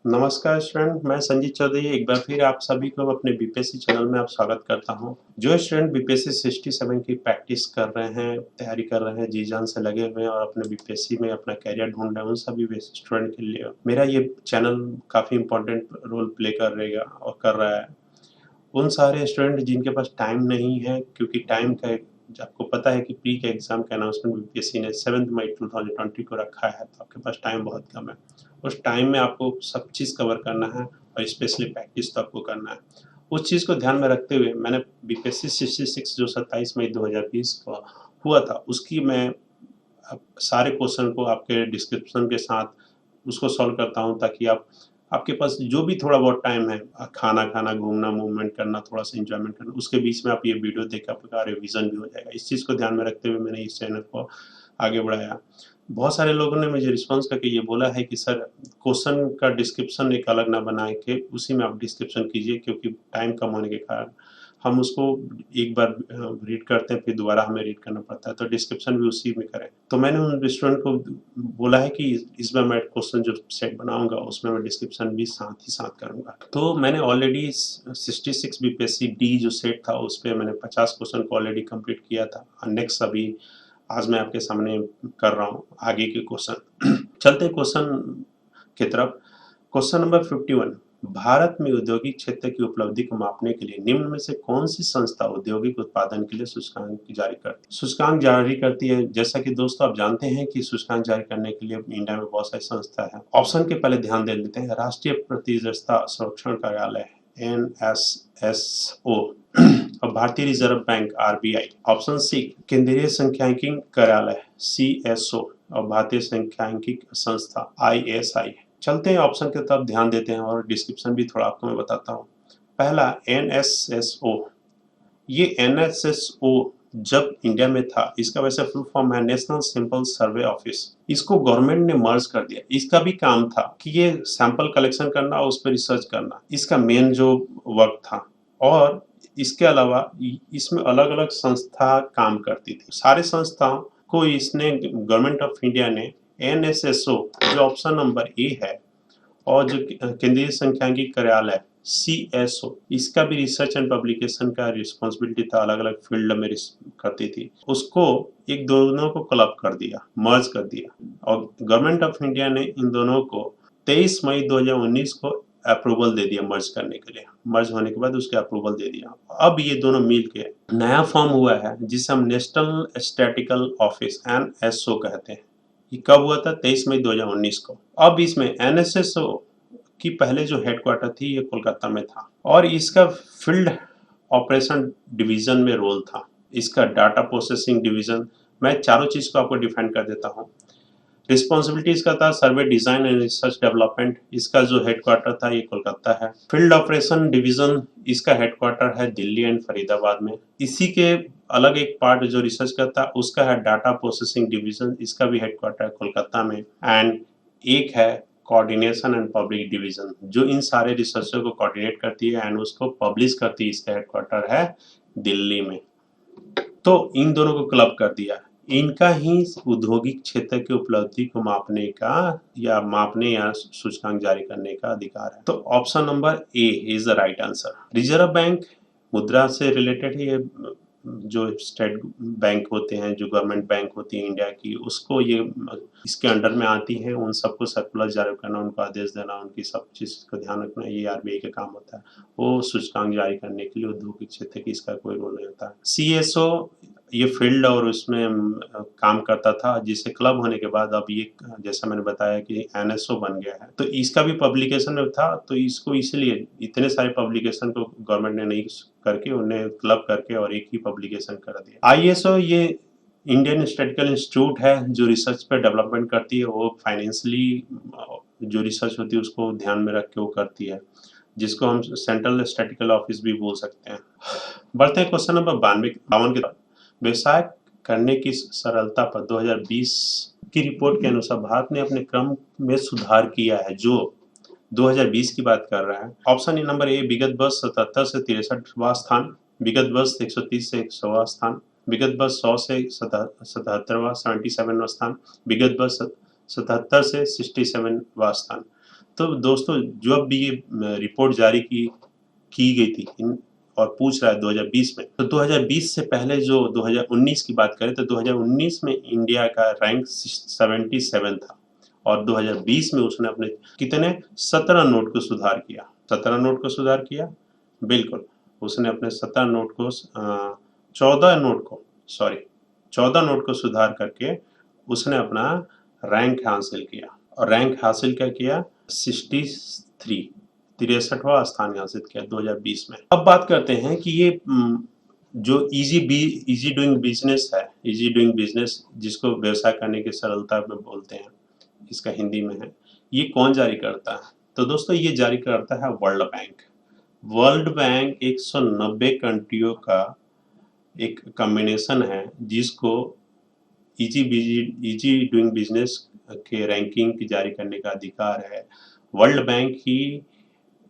नमस्कार स्टूडेंट, मैं संजीत चौधरी एक बार फिर आप सभी को अपने बीपीएससी चैनल में आप स्वागत करता हूं। जो स्टूडेंट बीपीएससी 67 की प्रैक्टिस कर रहे हैं, तैयारी कर रहे हैं, जी जान से लगे हुए हैं और अपने बीपीएससी में अपना कैरियर ढूंढ रहे हैं, उन सभी स्टूडेंट के लिए मेरा ये चैनल काफ़ी इंपॉर्टेंट रोल प्ले करेगा और कर रहा है। उन सारे स्टूडेंट जिनके पास टाइम नहीं है, क्योंकि टाइम का आपको पता है कि प्री के एग्जाम का अनाउंसमेंट बीपीएससी ने 7 मई 2020 को रखा है, तो आपके पास टाइम बहुत कम है। उस टाइम में आपको सब चीज़ कवर करना है और स्पेशली प्रैक्टिस तो आपको करना है। उस चीज़ को ध्यान में रखते हुए मैंने बीपीएससी 66 जो 27 मई 2020 को हुआ था, उसकी मैं सारे क्वेश्चन को आपके डिस्क्रिप्शन के साथ उसको सॉल्व करता हूँ, ताकि आपके पास जो भी थोड़ा बहुत टाइम है, खाना खाना, घूमना, मूवमेंट करना, थोड़ा सा एंजॉयमेंट करना, उसके बीच में आप ये वीडियो देख के आपका रिवीजन भी हो जाएगा। इस चीज़ को ध्यान में रखते हुए मैंने इस चैनल को आगे बढ़ाया। बहुत सारे लोगों ने मुझे रिस्पॉन्स करके ये बोला है कि सर, क्वेश्चन का डिस्क्रिप्शन एक अलग ना बना के उसी में आप डिस्क्रिप्शन कीजिए, क्योंकि टाइम कम होने के कारण हम उसको एक बार रीड करते हैं, फिर दोबारा हमें रीड करना पड़ता है, तो डिस्क्रिप्शन भी उसी में करें। तो मैंने उन स्टूडेंट को बोला है कि इस बार मैं क्वेश्चन जो सेट बनाऊंगा उसमें मैं डिस्क्रिप्शन भी साथ ही साथ करूंगा। तो मैंने ऑलरेडी 66 बीपीएससी डी जो सेट था उस पर मैंने 50 क्वेश्चन को ऑलरेडी कंप्लीट किया था। नेक्स्ट अभी आज मैं आपके सामने कर रहा हूँ आगे के क्वेश्चन। चलते हैं क्वेश्चन की तरफ। क्वेश्चन नंबर 51, भारत में औद्योगिक क्षेत्र की उपलब्धि को मापने के लिए निम्न में से कौन सी संस्था औद्योगिक उत्पादन के लिए सूचकांक जारी करती है? जैसा कि दोस्तों आप जानते हैं कि सूचकांक जारी करने के लिए इंडिया में बहुत सारी संस्था है। ऑप्शन के पहले ध्यान दे लेते हैं। राष्ट्रीय प्रतिस्पर्धा संरक्षण कार्यालय NSSO और भारतीय reserve bank RBI। Option C, केंद्रीय सांख्यिकी कार्यालय CSO और भारतीय सांख्यिकी संस्था ISI। चलते हैं ऑप्शन की तरफ ध्यान देते हैं और डिस्क्रिप्शन भी थोड़ा आपको मैं बताता हूँ। पहला NSSO, ये NSSO जब इंडिया में था, इसका वैसे फुल फॉर्म है नेशनल सैंपल सर्वे ऑफिस। इसको गवर्नमेंट ने मर्ज कर दिया। इसका भी काम था कि ये सैंपल कलेक्शन करना और उस पर रिसर्च करना, इसका मेन जो वर्क था। और इसके अलावा इसमें अलग अलग संस्था काम करती थी। सारे संस्थाओं को इसने गवर्नमेंट ऑफ इंडिया ने NSSO जो ऑप्शन नंबर ए है और जो केंद्रीय सांख्यिकी कार्यालय CSO, इसका भी रिसर्च एंड पब्लिकेशन का रिस्पॉन्सिबिलिटी था, अलग अलग फील्ड में करती थी, उसको एक दोनों को क्लब कर दिया, मर्ज कर दिया। और गवर्नमेंट ऑफ इंडिया ने इन दोनों को 23 मई 2019 को अप्रूवल दे दिया मर्ज करने के लिए। मर्ज होने के बाद उसके अप्रूवल दे दिया। अब ये दोनों मिल के नया फॉर्म हुआ है जिसे हम नेशनल स्टैटिस्टिकल ऑफिस NSO कहते हैं। ये कब हुआ था? 23 मई 2019 को। अब इसमें NSSO की पहले जो हेडक्वार्टर थी ये कोलकाता में था और इसका फील्ड ऑपरेशन डिवीजन में रोल था। इसका डाटा प्रोसेसिंग डिवीजन, मैं चारों चीज को आपको डिफाइन कर देता हूँ। रिस्पॉन्सिबिलिटी इसका था सर्वे डिजाइन एंड रिसर्च डेवलपमेंट, इसका जो हेडक्वार्टर था ये कोलकाता है। फील्ड ऑपरेशन डिवीजन, इसका हेडक्वार्टर है दिल्ली एंड फरीदाबाद में। इसी के अलग एक पार्ट जो रिसर्च करता है उसका है डाटा प्रोसेसिंग डिवीजन, इसका भी हेडक्वार्टर है कोलकाता में। एंड एक है कोऑर्डिनेशन एंड पब्लिक डिवीजन, जो इन सारे रिसर्चों को कोऑर्डिनेट करती है एंड उसको पब्लिश करती है, इसका हेडक्वार्टर है दिल्ली में। तो इन दोनों को क्लब कर दिया। इनका ही औद्योगिक क्षेत्र की उपलब्धि को मापने या सूचकांक जारी करने का अधिकार है। तो option number A is the right answer. Reserve bank मुद्रा से रिलेटेड है। ये जो स्टेट बैंक होते हैं, जो गवर्नमेंट बैंक होती है इंडिया की, उसको ये इसके अंडर में आती है। उन सबको सर्कुलर जारी करना, उनको आदेश देना, उनकी सब चीज का ध्यान रखना, ये RBI का काम होता है। वो सूचकांक जारी करने के लिए औद्योगिक क्षेत्र की इसका कोई रोल नहीं होता। CSO ये फील्ड और उसमें काम करता था, जिसे क्लब होने के बाद अब ये जैसा मैंने बताया कि NSO बन गया है। तो इसका भी पब्लिकेशन में था, तो इसको इसलिए इतने सारे पब्लिकेशन को गवर्नमेंट ने नहीं करके उन्हें क्लब करके और एक ही पब्लिकेशन कर दिया। ISO ये इंडियन स्टैटिस्टिकल इंस्टीट्यूट है जो रिसर्च पे डेवलपमेंट करती है। वो फाइनेंशियली जो रिसर्च होती है उसको ध्यान में रख के वो करती है, जिसको हम सेंट्रल स्टैटिस्टिकल ऑफिस भी बोल सकते हैं। बढ़ते हैं क्वेश्चन नंबर 52 की तरफ। व्यवसाय करने की सरलता पर 2020 की रिपोर्ट के अनुसार भारत ने अपने क्रम में सुधार किया है, जो 2020 की बात कर रहा है। ऑप्शन नंबर ए, विगत वर्ष 77 से 63वां स्थान, विगत वर्ष 130 से 100वां स्थान, विगत वर्ष 100 से 77वां स्थान, विगत वर्ष 77 से 67वां स्थान। तो दोस्तों जब भी ये रिपोर्ट जारी की गई थी और पूछ रहा है 2020 में, तो 2020 से पहले जो 2019 की बात करें तो 2019 में इंडिया का रैंक 77 था और 2020 में उसने अपने कितने 17 नोट को सुधार किया। 17 नोट को सुधार किया, बिल्कुल उसने अपने 17 नोट को 14 नोट को सॉरी 14 नोट को सुधार करके उसने अपना रैंक हासिल किया और रैंक हासिल क्या किया 63वां स्थान हासिल किया 2020 में। अब बात करते हैं कि ये जो इजी डूइंग बिजनेस है, इजी डूइंग बिजनेस जिसको व्यवसाय करने की सरलता में बोलते हैं, इसका हिंदी में है, ये कौन जारी करता है? तो दोस्तों ये जारी करता है वर्ल्ड बैंक। वर्ल्ड बैंक 190 कंट्रियों का एक कॉम्बिनेशन है जिसको इजी डूइंग बिजनेस के रैंकिंग की जारी करने का अधिकार है। वर्ल्ड बैंक ही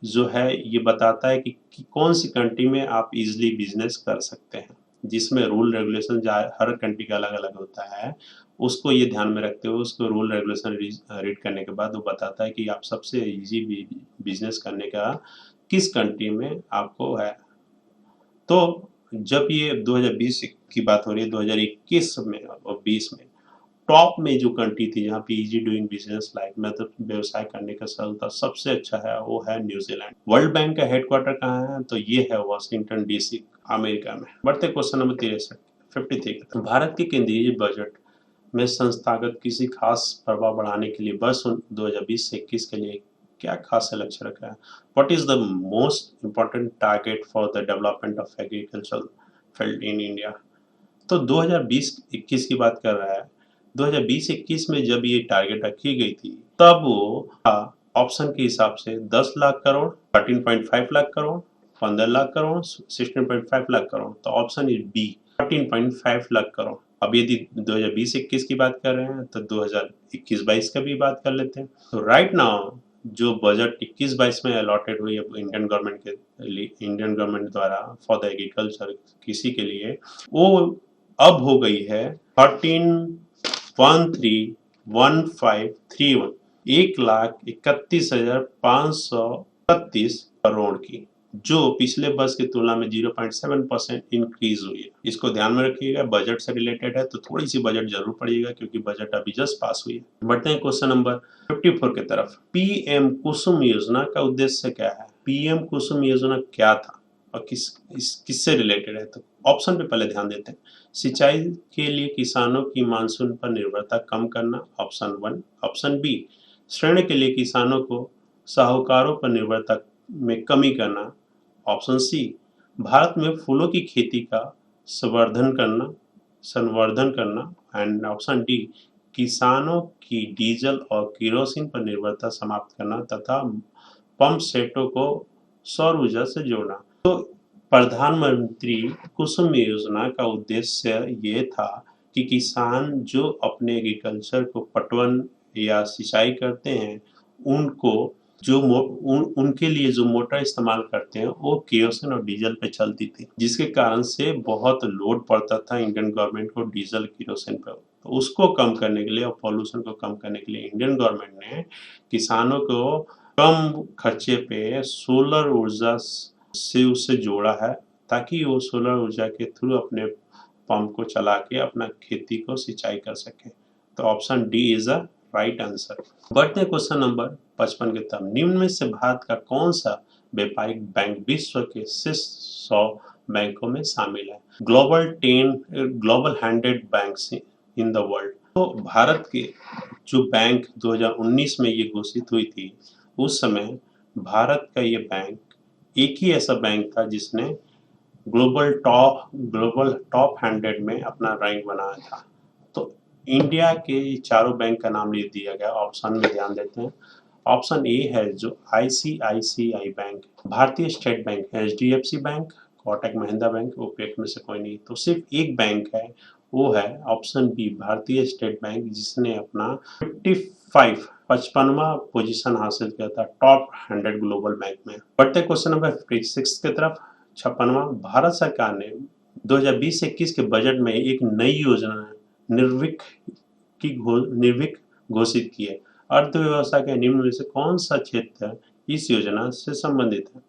जो है ये बताता है कि कौन सी कंट्री में आप इजीली बिजनेस कर सकते हैं, जिसमें रूल रेगुलेशन हर कंट्री का अलग अलग होता है। उसको ये ध्यान में रखते हुए उसको रूल रेगुलेशन रीड करने के बाद वो बताता है कि आप सबसे इजी बिजनेस करने का किस कंट्री में आपको है। तो जब ये 2020 की बात हो रही है, 2021 में और 20 में टॉप में जो कंट्री थी जहाँ पे इजी डूइंग बिजनेस लाइफ मतलब व्यवसाय करने का सरलता सबसे अच्छा है वो है न्यूजीलैंड। वर्ल्ड बैंक का हेडक्वार्टर कहाँ है? तो ये है वाशिंगटन डीसी अमेरिका में। बढ़ते क्वेश्चन नंबर 53 भारत के केंद्रीय बजट में संस्थागत किसी खास प्रभाव बढ़ाने के लिए वर्ष 2020 से 21 के लिए क्या खास लक्ष्य रखा है? What is the most important target for the development of agriculture field in India? तो 2020-21 की बात कर रहा है। 2020-21 में जब ये टारगेट रखी गई थी तब वो ऑप्शन के हिसाब से 10 लाख करोड़, 13.5 लाख करोड़, 15 लाख करोड़, 16.5 लाख करोड़। तो option is B 13.5 lakh crore. अब यदि 2020-21 की बात कर रहे हैं तो 2021-22 का भी बात कर लेते हैं। तो राइट नाउ जो बजट 21-22 में अलॉटेड हुई है इंडियन गवर्नमेंट द्वारा फॉर द एग्रीकल्चर कृषि के लिए, वो अब हो गई है 13,13,1531 1,31,536 करोड़ की, जो पिछले वर्ष की तुलना में 0.7% इंक्रीज हुई है। इसको ध्यान में रखिएगा, बजट से रिलेटेड है तो थोड़ी सी बजट जरूर पड़ेगा क्योंकि बजट अभी जस्ट पास हुई है। बढ़ते हैं क्वेश्चन नंबर 54 की तरफ। पीएम कुसुम योजना का उद्देश्य क्या है? पीएम कुसुम योजना क्या था और किससे रिलेटेड है? तो ऑप्शन पे पहले ध्यान देते हैं। सिंचाई के लिए किसानों की मानसून पर निर्भरता कम करना, ऑप्शन 1। ऑप्शन बी, ऋण के लिए किसानों को साहूकारों पर निर्भरता में कमी करना, ऑप्शन सी। भारत में फूलों की खेती का संवर्धन करना एंड ऑप्शन डी, किसानों की डीजल और केरोसिन पर निर्भरता समाप्त करना तथा पंप सेटों को सौर ऊर्जा से जोड़ना। तो प्रधानमंत्री कुसुम योजना का उद्देश्य ये था कि किसान जो अपने एग्रीकल्चर को पटवन या सिंचाई करते हैं उनको उनके लिए जो मोटर इस्तेमाल करते हैं वो केरोसिन और डीजल पे चलती थी, जिसके कारण से बहुत लोड पड़ता था इंडियन गवर्नमेंट को डीजल केरोसिन पर। तो उसको कम करने के लिए और पॉल्यूशन को कम करने के लिए इंडियन गवर्नमेंट ने किसानों को कम खर्चे पे सोलर ऊर्जा से उससे जोड़ा है ताकि वो सोलर ऊर्जा के थ्रू अपने पंप को चला के अपना खेती को सिंचाई कर सके। तो option D is a right answer. बढ़ते हैं क्वेश्चन नंबर 55 की तरफ। निम्न में से भारत का कौन सा व्यापारिक बैंक विश्व के शीर्ष 100 बैंकों में शामिल है? Global 100 banks in the world. तो भारत के जो बैंक 2019 में ये घोषित हुई थी, उस समय भारत का ये बैंक एक ही ऐसा बैंक था जिसने ग्लोबल टॉप 100 में अपना रैंक बनाया था। तो इंडिया के चारों बैंक का नाम लिख दिया गया। ऑप्शन में ध्यान देते हैं। ऑप्शन ए है जो आईसीआईसीआई बैंक, भारतीय state bank, HDFC bank, Kotak Mahindra bank, OPEC में से कोई नहीं। तो सिर्फ एक बैंक है, वो है ऑप्शन बी भारतीय स्टेट बैंक, जिसने अपना 55वां पोजीशन हासिल किया था टॉप 100 ग्लोबल बैंक में। बढ़ते क्वेश्चन नंबर 56 की तरफ। 56वां, भारत सरकार ने 2020-21 के बजट में एक नई योजना निर्विक घोषित की है। अर्थव्यवस्था के निम्न में से कौन सा क्षेत्र इस योजना से संबंधित है?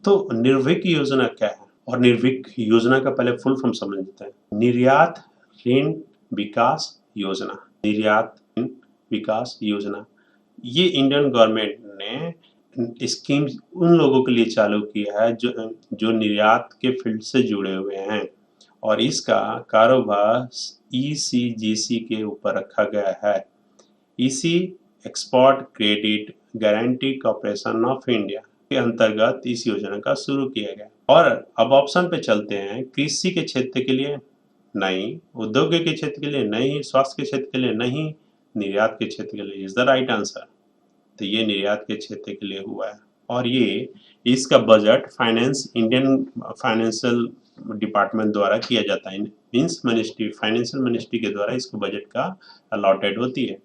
तो निर्भीक योजना क्या है? और निर्भीक योजना का पहले फुल फॉर्म समझ लेते हैं। निर्यात ऋण विकास योजना। निर्यात ऋण विकास योजना ये इंडियन गवर्नमेंट ने स्कीम उन लोगों के लिए चालू किया है जो निर्यात के फील्ड से जुड़े हुए हैं, और इसका कारोबार ईसीजीसी के ऊपर रखा गया है। इसी export credit guarantee corporation of India के अंतर्गत इस योजना का शुरू किया गया। और अब ऑप्शन पे चलते हैं। कृषि के क्षेत्र के लिए नहीं, उद्योग के क्षेत्र के लिए नहीं, स्वास्थ्य के क्षेत्र के लिए नहीं, निर्यात के क्षेत्र के लिए इज द राइट आंसर। तो ये निर्यात के क्षेत्र के लिए हुआ है, और ये इसका budget finance Indian financial department द्वारा किया जाता है। मीन्स मिनिस्ट्री, फाइनेंशियल मिनिस्ट्री के द्वारा इसको बजट का अलॉटेड होती है।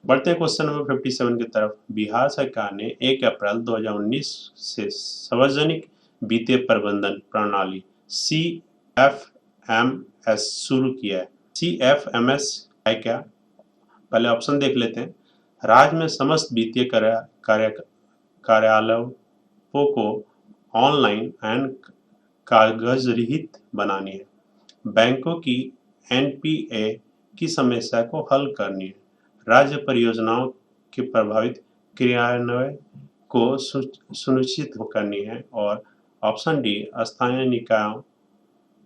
बढ़ते हैं क्वेश्चन नंबर 57 की तरफ। बिहार सरकार ने 1 अप्रैल 2019 से सार्वजनिक वित्तीय प्रबंधन प्रणाली CFMS शुरू किया है। CFMS है क्या? पहले ऑप्शन देख लेते हैं। राज्य में समस्त वित्तीय कार्यालयों को ऑनलाइन एंड कागज रहित बनानी है। बैंकों की NPA की समस्या को हल करनी है। राज्य परियोजनाओं के प्रभावित क्रियान्वयन को सुनिश्चित करनी है। और ऑप्शन डी, स्थानीय निकायों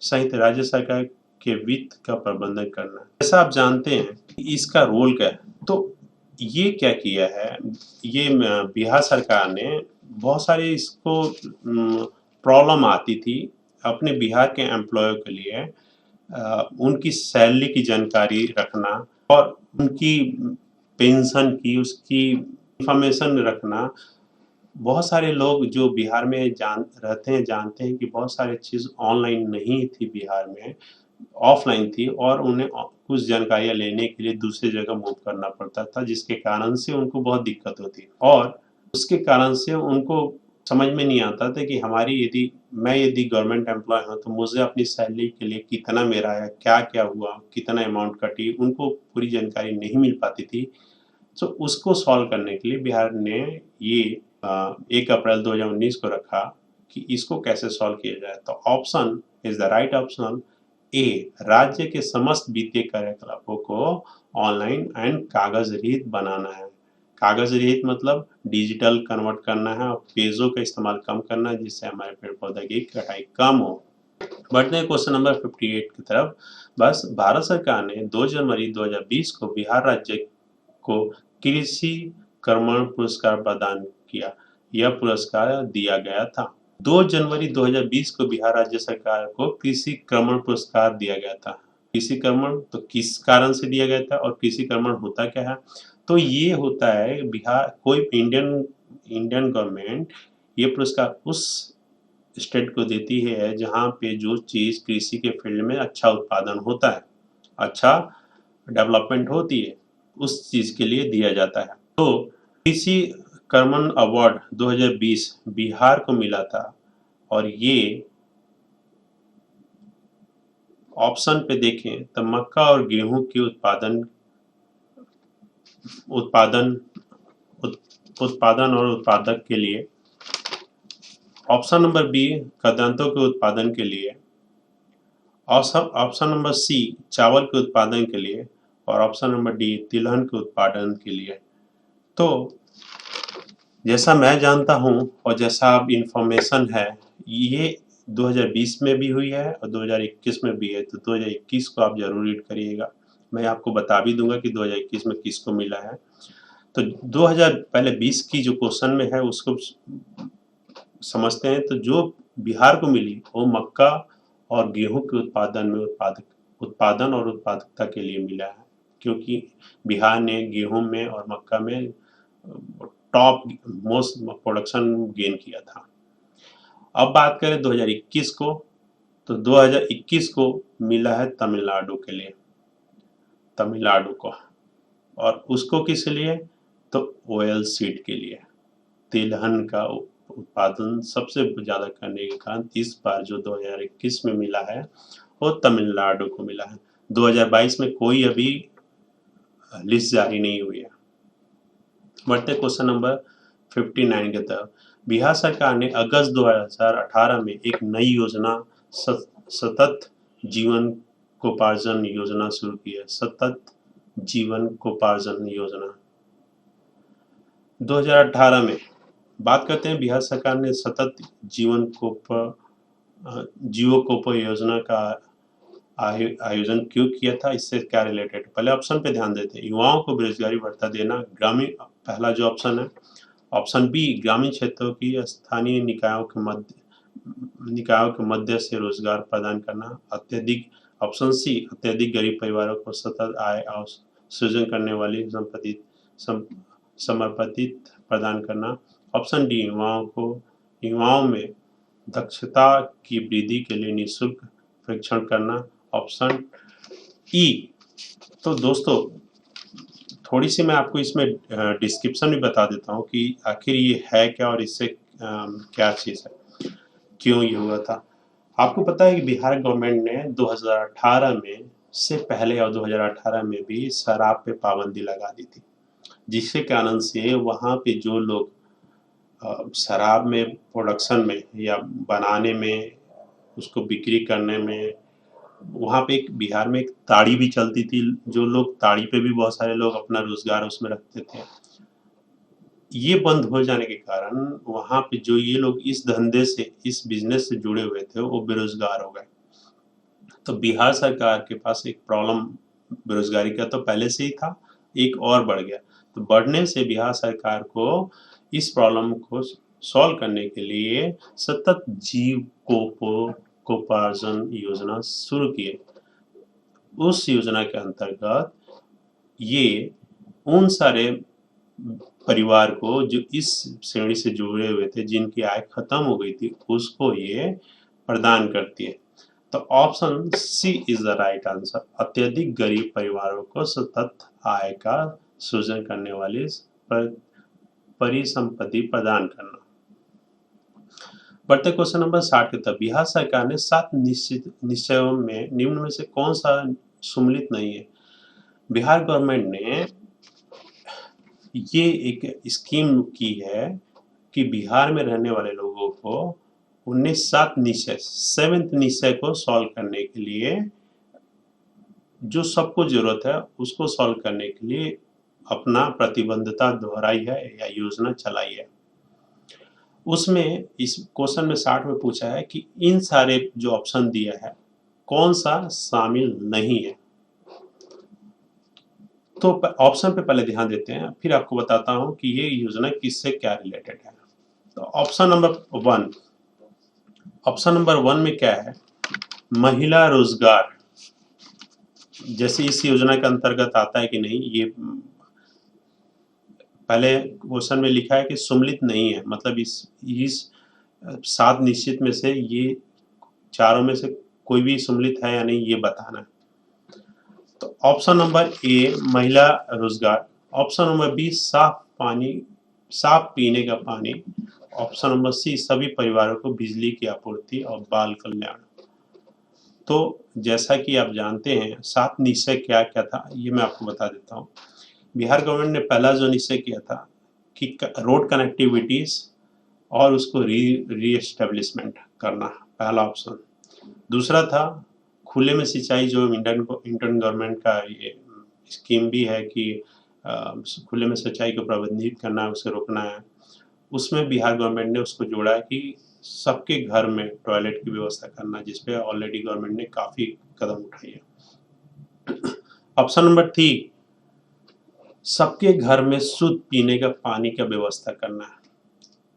सहित राज्य सरकार के वित्त का प्रबंधन करना है। जैसा आप जानते हैं इसका रोल क्या है, तो ये क्या किया है, ये बिहार सरकार ने बहुत सारे इसको प्रॉब्लम आती थी अपने बिहार के एम्प्लॉय के लिए। उनकी सैलरी की जानकारी रखना और उनकी पेंशन की उसकी इंफॉर्मेशन रखना। बहुत सारे लोग जो बिहार में रहते हैं जानते हैं कि बहुत सारी चीज़ ऑनलाइन नहीं थी बिहार में, ऑफलाइन थी, और उन्हें कुछ जानकारियाँ लेने के लिए दूसरी जगह मूव करना पड़ता था, जिसके कारण से उनको बहुत दिक्कत होती, और उसके कारण से उनको समझ में नहीं आता था कि यदि गवर्नमेंट एम्प्लॉय हूँ तो मुझे अपनी सैलरी के लिए कितना मेरा है, क्या क्या हुआ, कितना अमाउंट कटी, उनको पूरी जानकारी नहीं मिल पाती थी। तो उसको सॉल्व करने के लिए बिहार ने ये 1 अप्रैल 2019 को रखा कि इसको कैसे सॉल्व किया जाए। तो option is the right option A, राज्य के समस्त वित्तीय कार्यकलापों को ऑनलाइन एंड कागज रहित बनाना है। कागज रहित मतलब डिजिटल कन्वर्ट करना है और पेजों का इस्तेमाल कम करना है, जिससे हमारे पेड़ पौधे की कटाई कम हो। बढ़ते हैं क्वेश्चन नंबर 58 की तरफ। बस भारत सरकार ने 2 जनवरी 2020 को बिहार राज्य को कृषि कर्मण पुरस्कार प्रदान किया। यह पुरस्कार दिया गया था 2 जनवरी 2020 को बिहार राज्य सरकार को कृषि कर्मण पुरस्कार दिया गया था। कृषि कर्मण तो किस कारण से दिया गया था, और कृषि कर्मण होता क्या है? तो ये होता है बिहार कोई इंडियन गवर्नमेंट ये पुरस्कार उस स्टेट को देती है जहाँ पे जो चीज कृषि के फील्ड में अच्छा उत्पादन होता है, अच्छा डेवलपमेंट होती है, उस चीज के लिए दिया जाता है। तो कृषि कर्मण अवार्ड 2020 बिहार को मिला था, और ये ऑप्शन पे देखें तो मक्का और गेहूं के उत्पादन और उत्पादक के लिए, ऑप्शन नंबर बी खाद्यान्नों के उत्पादन के लिए, ऑप्शन नंबर सी चावल के उत्पादन के लिए, और ऑप्शन नंबर डी तिलहन के उत्पादन के लिए। तो जैसा मैं जानता हूं और जैसा अब इंफॉर्मेशन है, ये 2020 में भी हुई है और 2021 में भी है। तो 2021 को आप जरूर रीड करिएगा। मैं आपको बता भी दूंगा कि 2021 में किसको मिला है। तो 2000 पहले 20 की जो क्वेश्चन में है उसको समझते हैं। तो जो बिहार को मिली वो मक्का और गेहूं के उत्पादन और उत्पादकता के लिए मिला है, क्योंकि बिहार ने गेहूं में और मक्का में टॉप मोस्ट प्रोडक्शन गेन किया था। अब बात करें 2021 को, तो 2021 को मिला है तमिलनाडु के लिए, तमिलनाडु को। और उसको किस लिए? तो ऑयल सीड के लिए। तिलहन का उत्पादन सबसे ज़्यादा करने के कारण इस बार जो 2021 में मिला है वो तमिलनाडु को मिला है। 2022 में कोई अभी लिस्ट जारी नहीं हुई है। बढ़ते क्वेश्चन नंबर 59 के तरफ। बिहार सरकार ने अगस्त 2018 में एक नई योजना सतत जीवनोपार्जन योजना शुरू की है। सतत जीवनोपार्जन योजना 2018 में बात करते हैं। बिहार सरकार ने सतत जीवोकोप योजना का आयोजन क्यों किया था, इससे क्या रिलेटेड। पहले ऑप्शन पे ध्यान देते हैं। युवाओं को बेरोजगारी भत्ता देना, ग्रामीण, पहला जो ऑप्शन है। ऑप्शन बी, ग्रामीण क्षेत्रों की स्थानीय निकायों के मध्य से रोजगार प्रदान करना। अत्यधिक, ऑप्शन सी, अत्यधिक गरीब परिवारों को सतत आय और सृजन करने वाली समर्पित प्रदान करना। ऑप्शन डी, युवाओं में दक्षता की वृद्धि के लिए निःशुल्क प्रशिक्षण करना। Option E. तो दोस्तों, थोड़ी सी मैं आपको इसमें डिस्क्रिप्शन भी बता देता हूँ कि आखिर ये है क्या और इससे क्या चीज़ है, क्यों ये हुआ था। आपको पता है कि बिहार गवर्नमेंट ने 2018 में से पहले और 2018 में भी शराब पे पाबंदी लगा दी थी, जिसके कारण से वहाँ पे जो लोग शराब में प्रोडक्शन में या बनाने में, उसको बिक्री करने में, वहाँ पे एक बिहार में एक ताड़ी भी चलती थी। जो लोग ताड़ी पे भी बहुत सारे लोग अपना रोजगार उसमें रखते थे। ये बंद हो जाने के कारण वहाँ पे जो ये लोग इस धंधे से, इस बिजनेस से जुड़े हुए थे, वो बेरोजगार हो गए। तो बिहार सरकार के पास एक प्रॉब्लम बेरोजगारी का तो पहले से ही था, एक और बढ़ गया। तो बढ़ने से बिहार सरकार को इस प्रॉब्लम को सॉल्व करने के लिए सतत जीवकोपार्जन योजना शुरू किए। उस योजना के अंतर्गत ये उन सारे परिवार को जो इस श्रेणी से जुड़े हुए थे, जिनकी आय खत्म हो गई थी, उसको ये प्रदान करती है। तो option C is the right answer. अत्यधिक गरीब परिवारों को सतत आय का सृजन करने वाली परिसंपत्ति प्रदान करना। बढ़ते क्वेश्चन नंबर 60 के तब। बिहार सरकार ने 7 निश्चयों में निम्न में से कौन सा सम्मिलित नहीं है। बिहार गवर्नमेंट ने ये एक स्कीम की है कि बिहार में रहने वाले लोगों को उन्हें 7 निश्चय, 7th निश्चय को सॉल्व करने के लिए, जो सबको जरूरत है उसको सॉल्व करने के लिए अपना प्रतिबद्धता दोहराई है या योजना चलाई है। उसमें इस क्वेश्चन में 60 में पूछा है कि इन सारे जो ऑप्शन दिया है, कौन सा शामिल नहीं है। तो ऑप्शन पे पहले ध्यान देते हैं, फिर आपको बताता हूं कि ये योजना किससे क्या रिलेटेड है। तो ऑप्शन नंबर 1 में क्या है, महिला रोजगार। जैसे इस योजना के अंतर्गत आता है कि नहीं, ये पहले क्वेश्चन में लिखा है कि सम्मिलित नहीं है, मतलब इस 7 निश्चित में से ये चारों में से कोई भी सम्मिलित है या नहीं, ये बताना है। तो ऑप्शन नंबर ए, महिला रोजगार। ऑप्शन नंबर बी, साफ पीने का पानी। ऑप्शन नंबर सी, सभी परिवारों को बिजली की आपूर्ति और बाल कल्याण। तो जैसा कि आप जानते हैं 7 निश्चय क्या क्या था, ये मैं आपको बता देता हूँ। बिहार गवर्नमेंट ने पहला जो निश्चय किया था कि रोड कनेक्टिविटीज और उसको रीएस्टेब्लिशमेंट करना, पहला ऑप्शन। दूसरा था खुले में सिंचाई, जो इंडियन गवर्नमेंट का ये स्कीम भी है कि खुले में सिंचाई को प्रबंधित करना है, उसे रोकना है। उसमें बिहार गवर्नमेंट ने उसको जोड़ा है कि सबके घर में टॉयलेट की व्यवस्था करना, जिसपे ऑलरेडी गवर्नमेंट ने काफी कदम उठाई है। ऑप्शन नंबर 3, सबके घर में शुद्ध पीने का पानी का व्यवस्था करना है।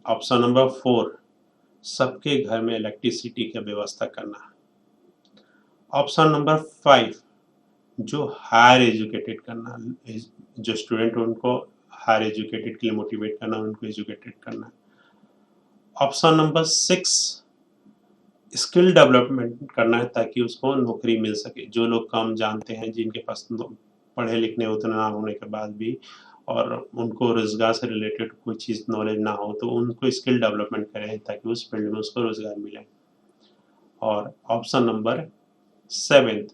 ऑप्शन नंबर 4, सबके घर में इलेक्ट्रिसिटी का व्यवस्था करना है। ऑप्शन नंबर 5, जो हायर एजुकेटेड करना, जो स्टूडेंट उनको हायर एजुकेटेड के लिए मोटिवेट करना, उनको एजुकेटेड करना। ऑप्शन नंबर 6, स्किल डेवलपमेंट करना है ताकि उसको नौकरी मिल सके। जो लोग कम जानते हैं, जिनके पास पढ़े लिखने उतना ना होने के बाद भी और उनको रोजगार से रिलेटेड कोई चीज़ नॉलेज ना हो, तो उनको स्किल डेवलपमेंट करें ताकि उस फील्ड में उसको रोजगार मिले। और ऑप्शन नंबर 7,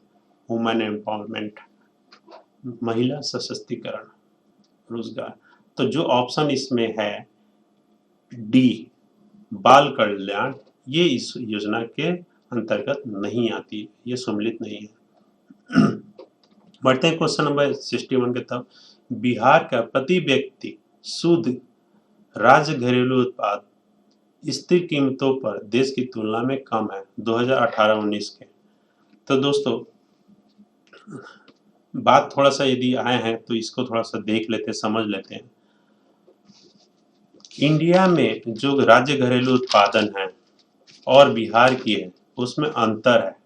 वुमेन एम्पावरमेंट, महिला सशक्तिकरण, रोजगार। तो जो ऑप्शन इसमें है डी बाल कल्याण, ये इस योजना के अंतर्गत नहीं आती, ये सम्मिलित नहीं है। बढ़ते हैं क्वेश्चन नंबर 61 की तरफ। बिहार का प्रति व्यक्ति शुद्ध राज्य घरेलू उत्पाद स्थिर कीमतों पर देश की तुलना में कम है 2018-19 के। तो दोस्तों बात थोड़ा सा यदि आए हैं तो इसको थोड़ा सा देख लेते हैं, समझ लेते हैं। इंडिया में जो राज्य घरेलू उत्पादन है और बिहार की है उसमें अंतर है।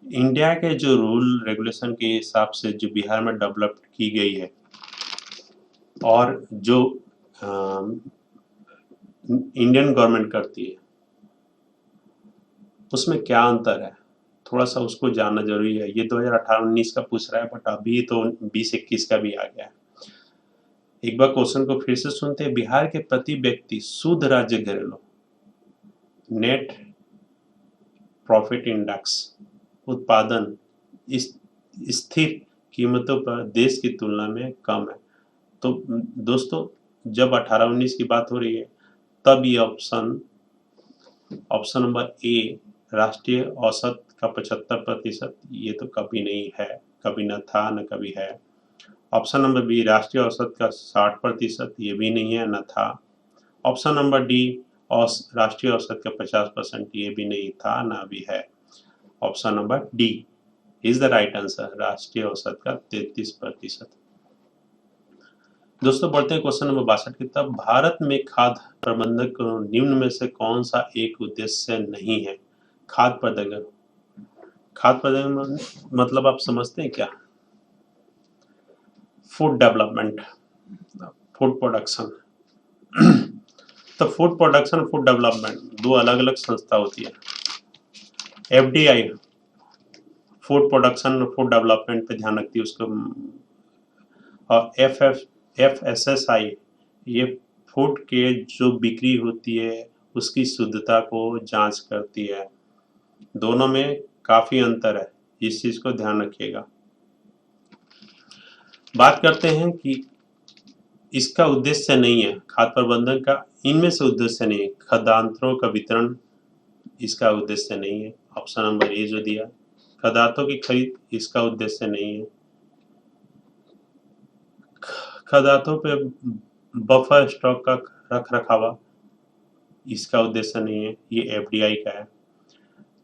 इंडिया के जो रूल रेगुलेशन के हिसाब से जो बिहार में डेवलप की गई है और जो इंडियन गवर्नमेंट करती है उसमें क्या अंतर है, थोड़ा सा उसको जानना जरूरी है। ये 2018-19 का पूछ रहा है, बट अभी तो 20-21 का भी आ गया है। एक बार क्वेश्चन को फिर से सुनते हैं। बिहार के प्रति व्यक्ति शुद्ध राज्य घरेलू नेट प्रॉफिट इंडेक्स उत्पादन स्थिर कीमतों पर देश की तुलना में कम है। तो दोस्तों जब 18-19 की बात हो रही है तब ये ऑप्शन नंबर ए राष्ट्रीय औसत का 75%, ये तो कभी नहीं है, कभी न था न कभी है। ऑप्शन नंबर बी राष्ट्रीय औसत का 60%, ये भी नहीं है न था। ऑप्शन नंबर डी राष्ट्रीय औसत का 50%, ये भी नहीं था न भी है। Option number D is the right answer, राष्ट्रीय औसत का 33%। दोस्तों बढ़ते हैं क्वेश्चन नंबर 62 की तरफ। भारत में खाद्य प्रबंधन को निम्न में से कौन सा एक उद्देश्य नहीं है? खाद्य प्रबंधन मतलब आप समझते हैं क्या? Food development, food production. तो फूड प्रोडक्शन, फूड डेवलपमेंट दो अलग अलग संस्था होती है। FDI food production food development पे ध्यान रखती है उसको, और एफएसएसआई ये फूड के जो बिक्री होती है उसकी शुद्धता को जांच करती है। दोनों में काफी अंतर है, इस चीज को ध्यान रखिएगा। बात करते हैं कि इसका उद्देश्य नहीं है खाद्य प्रबंधन का, इनमें से उद्देश्य नहीं है। खाद्यान्नों का वितरण इसका उद्देश्य नहीं है। ऑप्शन नंबर ए जो दिया, खाद्यान्नों की खरीद इसका उद्देश्य नहीं है। खाद्यान्नों पे बफर स्टॉक का रख रखावा इसका उद्देश्य नहीं है, ये एफडीआई का है।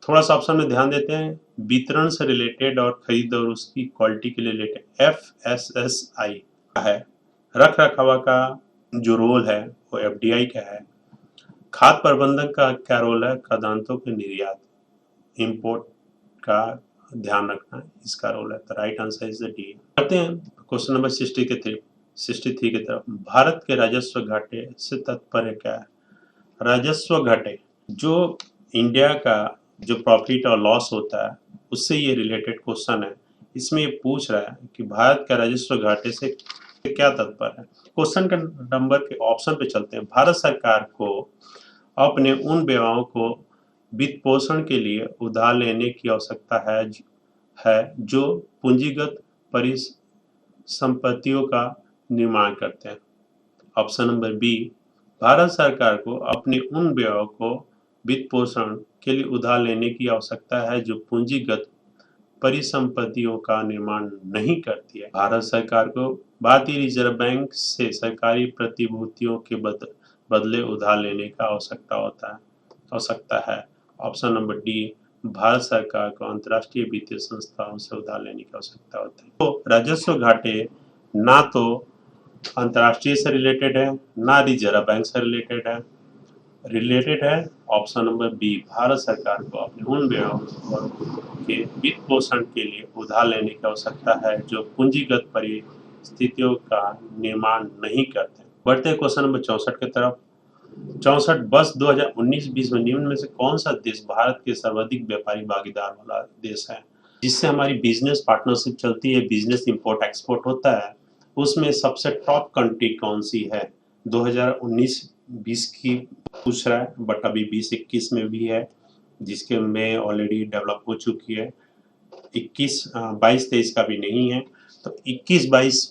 थोड़ा सा ऑप्शन में ध्यान देते हैं। वितरण से रिलेटेड और खरीद और उसकी क्वालिटी के लिए रिलेटेड एफएसएसआई का है। रख रखावा का जो रोल है वो एफडीआई का है। खाद्य प्रबंधन का क्या रोल है? खाद्यान्नों के निर्यात इंपोर्ट का ध्यान रखना इसका रोल है। तो right answer is the D. करते हैं क्वेश्चन नंबर 63 की तरफ। भारत के राजस्व घाटे से तात्पर्य क्या है? राजस्व घाटे जो इंडिया का जो प्रॉफिट और लॉस होता है उससे ये रिलेटेड क्वेश्चन है। इसमें ये पूछ रहा है कि भारत का राजस्व घाटे से क्या तात्पर्य है। क्वेश्चन का नंबर के ऑप्शन पे चलते हैं। भारत सरकार को अपने उन व्यवसायों को वित्त पोषण के लिए उधार लेने की आवश्यकता है जो पूंजीगत परिसंपत्तियों का निर्माण करते हैं। ऑप्शन नंबर बी भारत सरकार को अपने उन व्यवसायों को वित्त पोषण के लिए उधार लेने की आवश्यकता है जो पूंजीगत परिसंपत्तियों का निर्माण नहीं करती है। भारत सरकार को भारतीय रिजर्व बैंक से सरकारी प्रतिभूतियों के बदले उधार लेने का आवश्यकता है। ऑप्शन नंबर डी भारत सरकार को अंतर्राष्ट्रीय वित्तीय संस्थाओं से उधार लेने की आवश्यकता होती है। तो राजस्व घाटे ना तो अंतर्राष्ट्रीय से रिलेटेड है ना रिजर्व बैंक से रिलेटेड है। ऑप्शन नंबर बी भारत सरकार को अपने उन व्यवसायों के वित्त पोषण के लिए उधार लेने की आवश्यकता है जो पूंजीगत परिस्थितियों का निर्माण नहीं करते। बढ़ते हैं क्वेश्चन नंबर 64 की तरफ। 64 वर्ष 2019-20 में निम्न में से कौन सा देश भारत के सर्वाधिक व्यापारी भागीदार वाला देश है, जिससे हमारी बिजनेस पार्टनरशिप चलती है, बिजनेस इंपोर्ट एक्सपोर्ट होता है, उसमें सबसे टॉप कंट्री कौन सी है? 2019-20 की पूछ रहा है, बट अभी 20-21 में भी है जिसके में ऑलरेडी डेवलप हो चुकी है। 22-23 का भी नहीं है, तो 21-22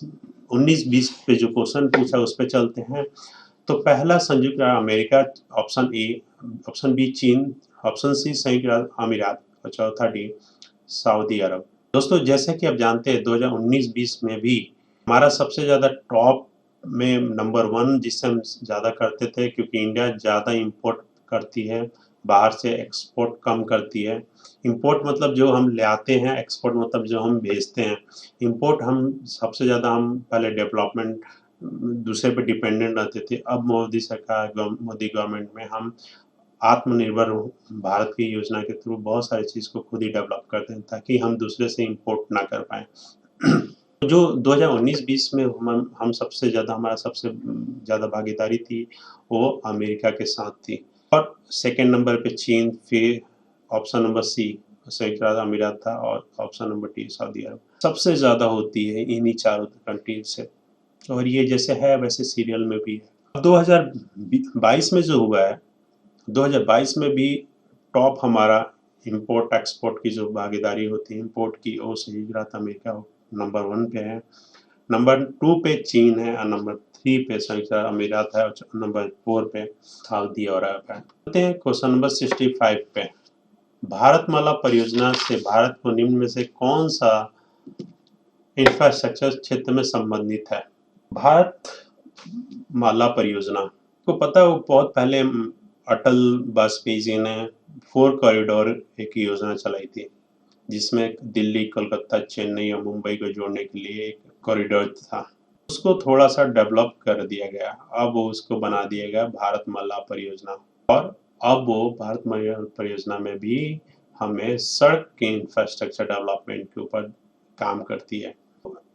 19-20 पे जो क्वेश्चन पूछा उस पे चलते हैं। तो पहला संयुक्त अरब America, option A, option B चीन, ऑप्शन सी संयुक्त अरब अमीरात और चौथा डी सऊदी अरब। दोस्तों जैसे कि आप जानते हैं 2019-20 में भी हमारा सबसे ज़्यादा टॉप में नंबर 1 जिससे हम ज़्यादा करते थे, क्योंकि इंडिया ज़्यादा इम्पोर्ट करती है, बाहर से एक्सपोर्ट कम करती है। इम्पोर्ट मतलब जो हम ले आते हैं, एक्सपोर्ट मतलब जो हम भेजते हैं। इम्पोर्ट हम सबसे ज़्यादा हम पहले डेवलपमेंट दूसरे पे डिपेंडेंट रहते थे। अब मोदी सरकार मोदी गवर्नमेंट में हम आत्मनिर्भर भारत की योजना के थ्रू बहुत सारी चीज़ को खुद ही डेवलप करते हैं ताकि हम दूसरे से इम्पोर्ट ना कर पाएँ। जो 2019-20 में हम सबसे ज़्यादा हमारा सबसे ज़्यादा भागीदारी थी, वो अमेरिका के साथ थी। और सेकंड नंबर पे चीन, फिर ऑप्शन नंबर सी संयुक्त अरब अमीरात था और ऑप्शन नंबर डी सऊदी अरब। सबसे ज़्यादा होती है इन्हीं चारों कंट्रीज से, और ये जैसे है वैसे सीरियल में भी है। अब 2022 में जो हुआ है, 2022 में भी टॉप हमारा इम्पोर्ट एक्सपोर्ट की जो भागीदारी होती है इम्पोर्ट की, वो संयुक्त अरब अमेरिका नंबर 1 पे है, नंबर 2 पे चीन है और नंबर 3 पे संयुक्त अरब अमीरात है और नंबर 4 पे सऊदी अरब है। आते हैं क्वेश्चन नंबर 65 पे। भारतमाला परियोजना से भारत को निम्न में से कौन सा इंफ्रास्ट्रक्चर क्षेत्र में संबंधित है? भारत माला परियोजना को पता है, वो बहुत पहले अटल वाजपेयी जी ने 4 कॉरिडोर एक योजना चलाई थी, जिसमें दिल्ली, कोलकाता, चेन्नई और मुंबई को जोड़ने के लिए एक कॉरिडोर था। उसको थोड़ा सा डेवलप कर दिया गया, अब वो उसको बना दिया गया भारतमाला परियोजना, और अब वो भारतमाला परियोजना में भी हमें सड़क के इंफ्रास्ट्रक्चर डेवलपमेंट के ऊपर काम करती है।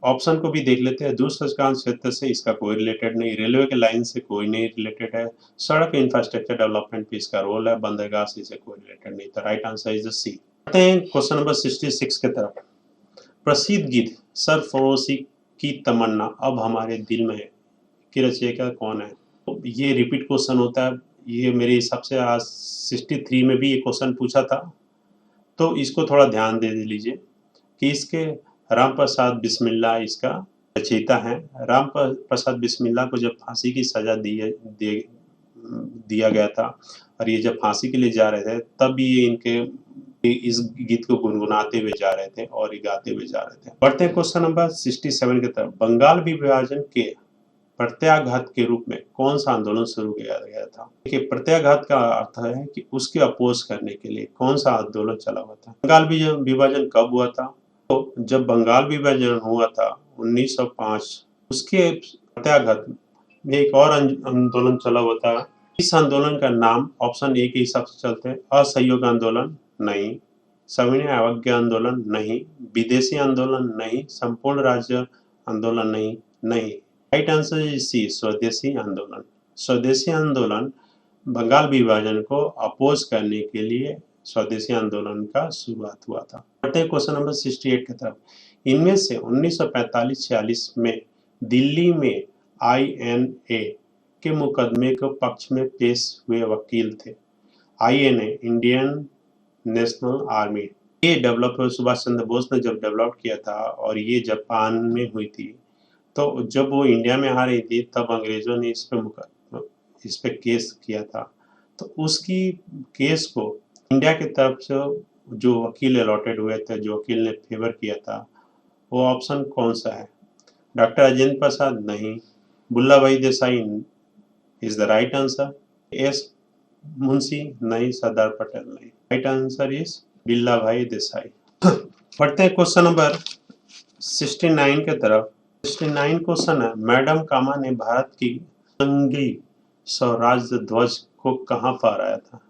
ऑप्शन को भी देख लेते हैं। दूरसंचार क्षेत्र से इसका कोई रिलेटेड नहीं, रेलवे के लाइन से कोई नहीं रिलेटेड है, सड़क इंफ्रास्ट्रक्चर डेवलपमेंट पे इसका रोल है, बंदरगाह से इसे कोई रिलेटेड नहीं। तो राइट आंसर इज द सी। आते हैं क्वेश्चन नंबर 66 की तरफ। प्रसिद्ध गीत सरफरोशी की तमन्ना अब हमारे दिल में है की रचयिता कौन है? तो ये रिपीट क्वेश्चन होता है, ये मेरे हिसाब से आज 63 में भी ये क्वेश्चन पूछा था, तो इसको थोड़ा ध्यान दे लीजिए कि इसके राम प्रसाद बिस्मिल्ला इसका रचयिता हैं। राम प्रसाद बिस्मिल्ला को जब फांसी की सजा दिया गया था और ये जब फांसी के लिए जा रहे थे, तब ये इनके इस गीत को गुनगुनाते हुए जा रहे थे और ये गाते हुए जा रहे थे। बढ़ते हैं क्वेश्चन नंबर 67 की तरफ। बंगाल विभाजन के प्रत्याघात के रूप में कौन सा आंदोलन शुरू किया गया था? देखिए, प्रत्याघात का अर्थ है कि उसके अपोज करने के लिए कौन सा आंदोलन चला हुआ था। बंगाल विभाजन कब हुआ था? तो जब बंगाल विभाजन हुआ था 1905, उसके प्रत्याघात में एक और आंदोलन चला हुआ था। इस आंदोलन का नाम ऑप्शन ए के हिसाब से चलते हैं। असहयोग आंदोलन नहीं, सविनय अवज्ञा आंदोलन नहीं, विदेशी आंदोलन नहीं, संपूर्ण राज्य आंदोलन नहीं। राइट आंसर इज सी, स्वदेशी आंदोलन। स्वदेशी आंदोलन बंगाल विभाजन को अपोज करने के लिए स्वदेशी आंदोलन का शुरुआत हुआ था। बढ़ते हैं क्वेश्चन नंबर 68 की तरफ। इनमें से 1945-46 में दिल्ली में INA के मुकदमे के पक्ष में पेश हुए वकील थे। INA इंडियन नेशनल आर्मी, ये डेवलप सुभाष चंद्र बोस ने जब डेवलप किया था और ये जापान में हुई थी, तो जब वो इंडिया में आ रही थी तब अंग्रेजों ने इस पे केस किया था। तो उसकी केस को इंडिया की तरफ से जो वकील अलॉटेड हुए थे, जो वकील ने फेवर किया था, वो ऑप्शन कौन सा है? डॉक्टर राजेंद्र प्रसाद नहीं, बुल्ला भाई Desai is the right answer, S Munshi नहीं, सरदार पटेल नहीं। राइट आंसर इज बिल्ला भाई देसाई। पढ़ते हैं क्वेश्चन नंबर 69 के तरफ। 69 क्वेश्चन है, मैडम कामा ने भारत की तिरंगी स्वराज्य ध्वज को कहाँ फहराया था?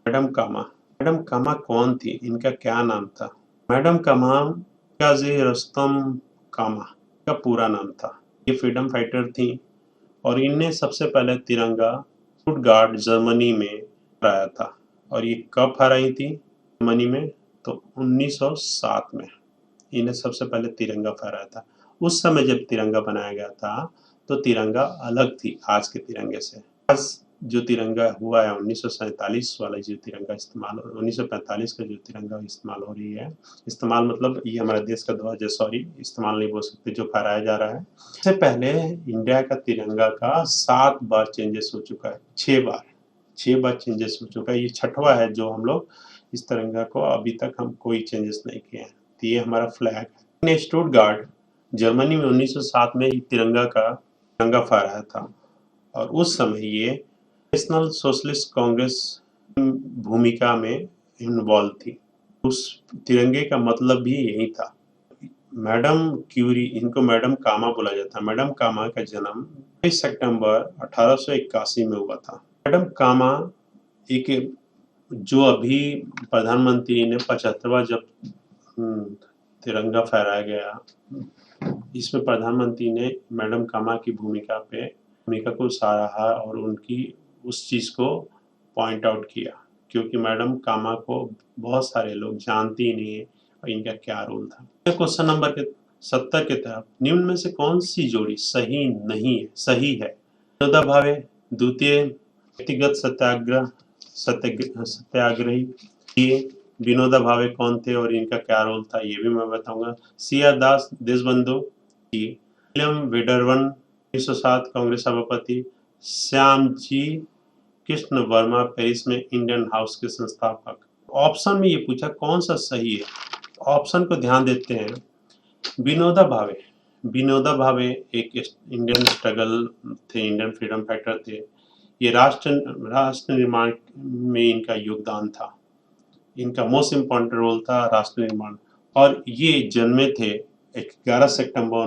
मैडम कामा कौन थी? इनका क्या नाम था? मैडम कामा काजी रुस्तम कामा का पूरा नाम था। ये फ्रीडम फाइटर थी और इनने सबसे पहले तिरंगा स्टुटगार्ट जर्मनी में फहराया था। और ये कब फहराई थी जर्मनी में? तो 1907 में इन्हें सबसे पहले तिरंगा फहराया था। उस समय जब तिरंगा बनाया गया था तो तिरंगा अलग थी आज के तिरंगे से। आज जो तिरंगा हुआ है 1947 वाला जो तिरंगा इस्तेमाल 1945 का जो तिरंगा इस्तेमाल हो रही है, इस्तेमाल मतलब ये हमारे देश का ध्वज है, सॉरी इस्तेमाल नहीं बोल सकते, जो फहराया जा रहा है। इससे पहले इंडिया का तिरंगा का 7 बार चेंजेस हो चुका है, 6 बार चेंजेस हो चुका है। ये छठवां है जो हम लोग इस तिरंगा को अभी तक हम कोई चेंजेस नहीं किए हैं। तो ये हमारा फ्लैग है। स्टुटगार्ट जर्मनी में 1907 में तिरंगा फहराया था और उस समय ये नेशनल सोशलिस्ट कांग्रेस भूमिका में इन्वॉल्व थी। उस तिरंगे का मतलब भी यही था। मैडम क्यूरी, इनको मैडम कामा बोला जाता है। मैडम कामा का जन्म 22 सितंबर 1881 में हुआ था। मैडम कामा एक जो अभी प्रधानमंत्री ने 75वां जब तिरंगा फहराया गया, इसमें प्रधानमंत्री ने मैडम कामा की भूमिका को सराहा और उनकी उस चीज को पॉइंट आउट किया, क्योंकि मैडम कामा को बहुत सारे लोग जानते ही नहीं है और इनका क्या रोल था। क्वेश्चन नंबर 70 के तहत निम्न में से कौन सी जोड़ी सही है? विनोबा भावे द्वितीय व्यक्तिगत सत्याग्रही। ये विनोबा भावे कौन थे और इनका क्या रोल था, ये भी मैं बताऊंगा। सीआर दास देशबंधु। विलियम वेडरवन 1907 कांग्रेस सभापति। श्यामजी कृष्ण वर्मा पेरिस में इंडियन हाउस के संस्थापक। ऑप्शन में ये पूछा कौन सा सही है, ऑप्शन को ध्यान देते हैं। विनोबा भावे एक इंडियन स्ट्रगल थे, इंडियन फ्रीडम फाइटर थे। ये राष्ट्र निर्माण में इनका योगदान था, इनका मोस्ट इम्पोर्टेंट रोल था राष्ट्र निर्माण। और ये जन्मे थे 11 सितंबर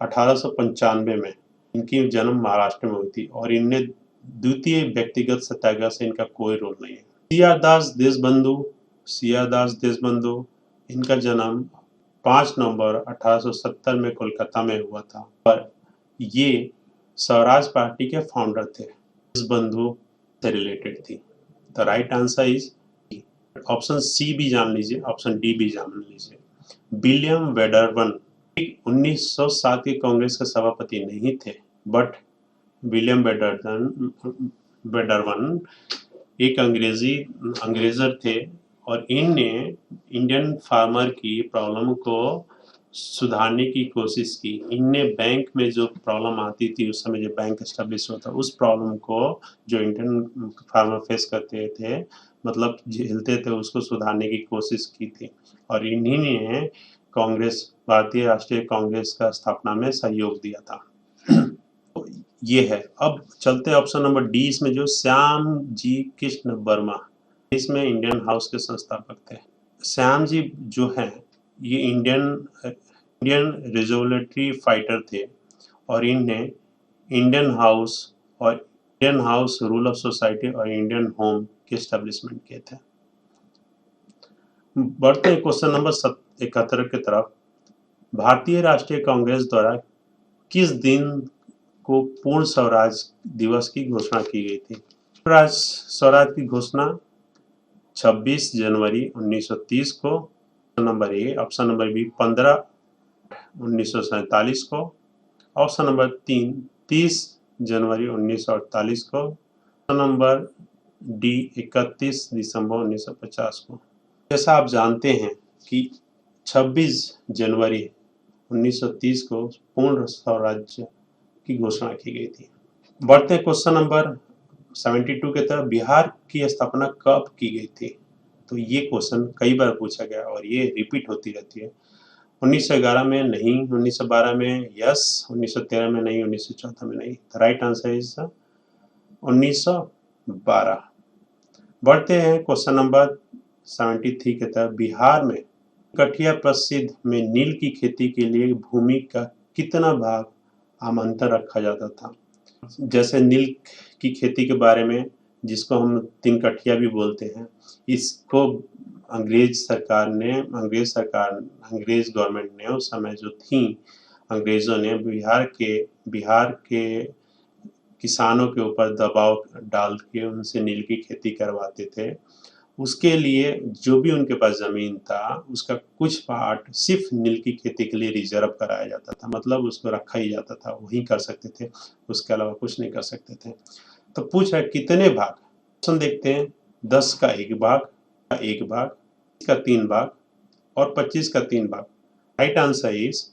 1895 में। इनकी जन्म महाराष्ट्र में हुई थी और इनने द्वितीय व्यक्तिगत सत्याग्रह से इनका कोई रोल नहीं है। सीआर दास देशबंधु, इनका जन्म 5 नवंबर 1870 में कोलकाता में हुआ था और ये स्वराज पार्टी के फाउंडर थे। देशबंधु से रिलेटेड थी। The right answer is option C भी जान लीजिए, ऑप्शन डी भी जान लीजिए। विलियम वेडरवन 1907 के कांग्रेस के सभापति नहीं थे, बट विलियम वेडरवन एक अंग्रेजर थे और इनने इंडियन फार्मर की प्रॉब्लम को सुधारने की कोशिश की। इनने बैंक में जो प्रॉब्लम आती थी उस समय, जो बैंक एस्टेब्लिश हुआ था, उस प्रॉब्लम को जो इंडियन फार्मर फेस करते थे, मतलब झेलते थे, उसको सुधारने की कोशिश की थी और इन्हीं ने भारतीय राष्ट्रीय कांग्रेस का स्थापना में सहयोग दिया था। तो ये है। अब चलते ऑप्शन नंबर डी, इसमें जो श्याम जी कृष्ण वर्मा, इसमें इंडियन हाउस के संस्थापक थे। श्याम जी जो हैं ये इंडियन रिजोल्यूटरी फाइटर थे और इनने Indian house rule of society और इंडियन होम के एस्टेब्लिशमेंट किए थे। बढ़ते हैं क्वेश्चन नंबर 71 की तरफ। भारतीय राष्ट्रीय कांग्रेस द्वारा किस दिन को पूर्ण स्वराज दिवस की घोषणा की गई थी? स्वराज की घोषणा 26 जनवरी 1930 को। Number A. Option number B 15 1947 को। ऑप्शन नंबर 3 30 जनवरी 1948 को। ऑप्शन नंबर डी 31 दिसंबर 1950 को। जैसा आप जानते हैं कि 26 जनवरी 1930 को पूर्ण स्वराज्य की घोषणा की गई थी। बढ़ते क्वेश्चन नंबर 72 के तरफ। बिहार की स्थापना कब की गई थी? तो ये क्वेश्चन कई बार पूछा गया और ये रिपीट होती रहती है। 1911 में नहीं, 1912 में यस, 1913 में नहीं, 1914 में नहीं। Right answer is 1912। बढ़ते हैं क्वेश्चन नंबर 73 के तरफ। बिहार में कठिया प्रसिद्ध में नील की खेती के लिए भूमि का कितना भाग आमंत्रण रखा जाता था? जैसे नील की खेती के बारे में, जिसको हम 3 कठिया भी बोलते हैं, इसको अंग्रेज गवर्नमेंट ने उस समय जो थी, अंग्रेजों ने बिहार के किसानों के ऊपर दबाव डाल के उनसे नील की खेती करवाते थे। उसके लिए जो भी उनके पास जमीन था उसका कुछ पार्ट सिर्फ नील की खेती के लिए रिजर्व कराया जाता था, मतलब उसको रखा ही जाता था, वही कर सकते थे, उसके अलावा कुछ नहीं कर सकते थे। तो पूछ रहा है कितने भाग। ऑप्शन देखते हैं, 10 का 1 भाग, 1 भाग, 20 का 3 भाग और 25 का 3 भाग। राइट आंसर इज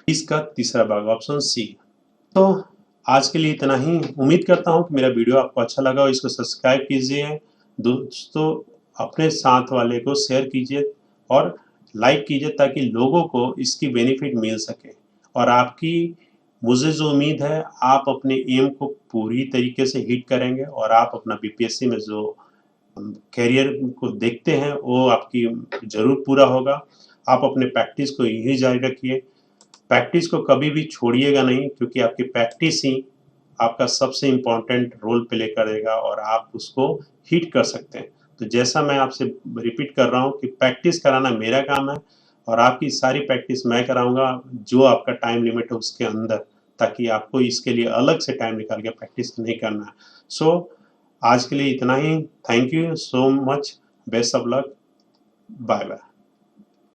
20 का तीसरा भाग, ऑप्शन सी। तो आज के लिए इतना ही। उम्मीद करता हूँ कि मेरा वीडियो आपको अच्छा लगा और इसको सब्सक्राइब कीजिए, दोस्तों अपने साथ वाले को शेयर कीजिए और लाइक कीजिए ताकि लोगों को इसकी बेनिफिट मिल सके। और आपकी, मुझे जो उम्मीद है, आप अपने एम को पूरी तरीके से हिट करेंगे और आप अपना बीपीएससी में जो कैरियर को देखते हैं वो आपकी ज़रूर पूरा होगा। आप अपने प्रैक्टिस को यही जारी रखिए, प्रैक्टिस को कभी भी छोड़िएगा नहीं, क्योंकि आपकी प्रैक्टिस ही आपका सबसे इम्पोर्टेंट रोल प्ले करेगा और आप उसको हिट कर सकते हैं। तो जैसा मैं आपसे रिपीट कर रहा हूँ कि प्रैक्टिस कराना मेरा काम है और आपकी सारी प्रैक्टिस मैं कराऊंगा, जो आपका टाइम लिमिट है उसके अंदर, ताकि आपको इसके लिए अलग से टाइम निकाल के प्रैक्टिस नहीं करना है। सो आज के लिए इतना ही। Thank you so much, best of luck, bye bye.